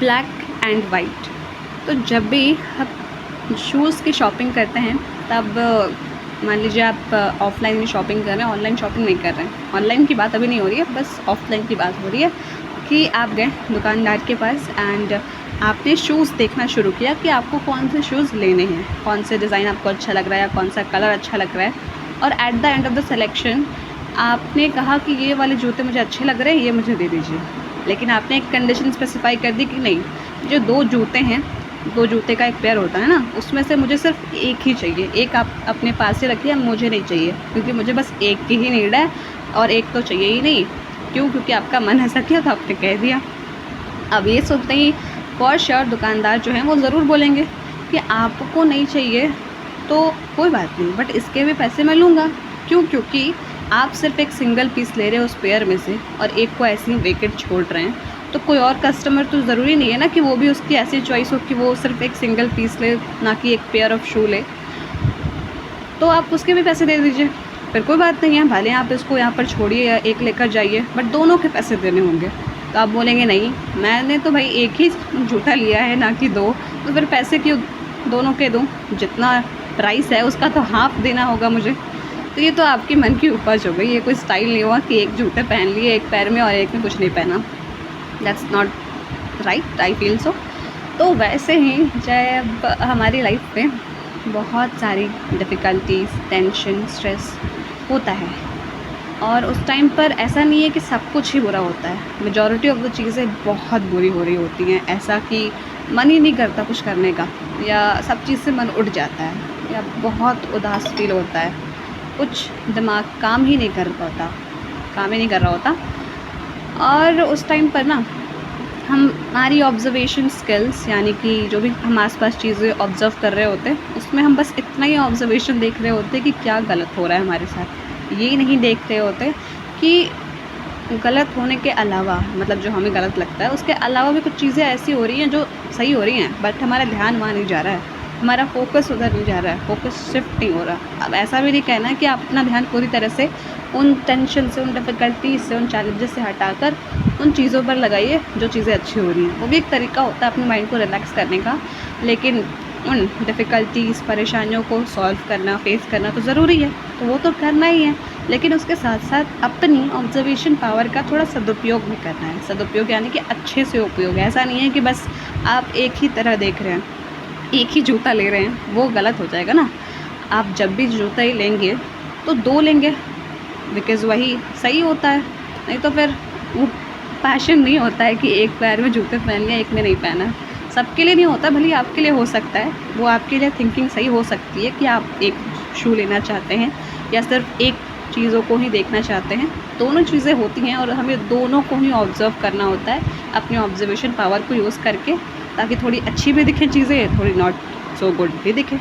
Black and white. तो जब भी हम शूज़ की शॉपिंग करते हैं तब मान लीजिए आप ऑफ़लाइन में शॉपिंग कर रहे हैं, ऑनलाइन शॉपिंग नहीं कर रहे हैं। ऑनलाइन की बात अभी नहीं हो रही है, बस ऑफ़लाइन की बात हो रही है कि आप गए दुकानदार के पास एंड आपने शूज़ देखना शुरू किया कि आपको कौन से शूज़ लेने हैं, कौन से डिज़ाइन आपको अच्छा लग रहा है या कौन सा कलर अच्छा लग रहा है। और at the end of the selection आपने कहा कि ये वाले जूते मुझे अच्छे लग रहे हैं, ये मुझे दे दीजिए। लेकिन आपने एक कंडीशन स्पेसिफ़ाई कर दी कि नहीं, जो 2 जूते हैं, 2 जूते का एक पेयर होता है ना, उसमें से मुझे सिर्फ़ एक ही चाहिए। एक आप अपने पास ही रखिए, मुझे नहीं चाहिए, क्योंकि मुझे बस एक की ही नीड है और एक तो चाहिए ही नहीं। क्यों? क्योंकि आपका मन ऐसा किया तो आपने कह दिया। अब ये सुनते ही फॉर श्योर दुकानदार जो हैं वो ज़रूर बोलेंगे कि आपको नहीं चाहिए तो कोई बात नहीं, बट इसके भी पैसे मैं लूँगा। क्यों? क्योंकि आप सिर्फ़ एक सिंगल पीस ले रहे हो उस पेयर में से और एक को ऐसे ही वेकेट छोड़ रहे हैं, तो कोई और कस्टमर तो ज़रूरी नहीं है ना कि वो भी उसकी ऐसी चॉइस हो कि वो सिर्फ़ एक सिंगल पीस ले, ना कि एक पेयर ऑफ शू ले। तो आप उसके भी पैसे दे दीजिए, फिर कोई बात नहीं है। भले आप इसको यहाँ पर छोड़िए या एक लेकर जाइए, बट दोनों के पैसे देने होंगे। तो आप बोलेंगे नहीं, मैंने तो भाई एक ही जूता लिया है, ना कि 2, तो फिर पैसे क्यों दोनों के दूँ? जितना प्राइस है उसका तो हाफ़ देना होगा मुझे। तो ये तो आपके मन की उपज हो गई, ये कोई स्टाइल नहीं हुआ कि एक जूते पहन लिए एक पैर में और एक में कुछ नहीं पहना। That's not right, I feel so. तो वैसे ही जब हमारी लाइफ में बहुत सारी डिफ़िकल्टीज़, टेंशन, स्ट्रेस होता है और उस टाइम पर ऐसा नहीं है कि सब कुछ ही बुरा होता है। मेजॉरिटी ऑफ़ द चीज़ें बहुत बुरी हो रही होती हैं, ऐसा कि मन ही नहीं करता कुछ करने का, या सब चीज़ से मन उठ जाता है, या बहुत उदास फ़ील होता है, कुछ दिमाग काम ही नहीं कर पाता, काम ही नहीं कर रहा होता। और उस टाइम पर ना हमारी ऑब्ज़र्वेशन स्किल्स, यानी कि जो भी हम आस-पास चीज़ें ऑब्ज़र्व कर रहे होते हैं, उसमें हम बस इतना ही ऑब्ज़र्वेशन देख रहे होते हैं कि क्या गलत हो रहा है हमारे साथ। ये नहीं देख रहे होते कि गलत होने के अलावा, मतलब जो हमें गलत लगता है उसके अलावा भी कुछ चीज़ें ऐसी हो रही हैं जो सही हो रही हैं, बट हमारा ध्यान वहाँ नहीं जा रहा है, हमारा फ़ोकस उधर नहीं जा रहा है, फ़ोकस शिफ्ट नहीं हो रहा। अब ऐसा भी नहीं कहना है कि आप अपना ध्यान पूरी तरह से उन टेंशन से, उन डिफ़िकल्टीज़ से, उन चैलेंजेस से हटाकर उन चीज़ों पर लगाइए जो चीज़ें अच्छी हो रही हैं। वो भी एक तरीका होता है अपने माइंड को रिलैक्स करने का, लेकिन उन डिफ़िकल्टीज़, परेशानियों को सॉल्व करना, फेस करना तो ज़रूरी है, तो वो तो करना ही है। लेकिन उसके साथ-साथ अपनी ऑब्ज़र्वेशन पावर का थोड़ा सदुपयोग भी करना है। सदुपयोग यानी कि अच्छे से उपयोग। ऐसा नहीं है कि बस आप एक ही तरह देख रहे हैं, एक ही जूता ले रहे हैं, वो गलत हो जाएगा ना। आप जब भी जूता ही लेंगे तो 2 लेंगे, बिकॉज़ वही सही होता है। नहीं तो फिर वो पैशन नहीं होता है कि एक पैर में जूते पहन लिए, एक में नहीं पहना। सबके लिए नहीं होता, भले ही आपके लिए हो सकता है, वो आपके लिए थिंकिंग सही हो सकती है कि आप एक शू लेना चाहते हैं या सिर्फ़ एक चीज़ों को ही देखना चाहते हैं। दोनों चीज़ें होती हैं और हमें दोनों को ही ऑब्ज़र्व करना होता है अपनी ऑब्ज़र्वेशन पावर को यूज़ करके, ताकि थोड़ी अच्छी भी दिखें चीज़ें, थोड़ी नॉट सो गुड भी दिखें।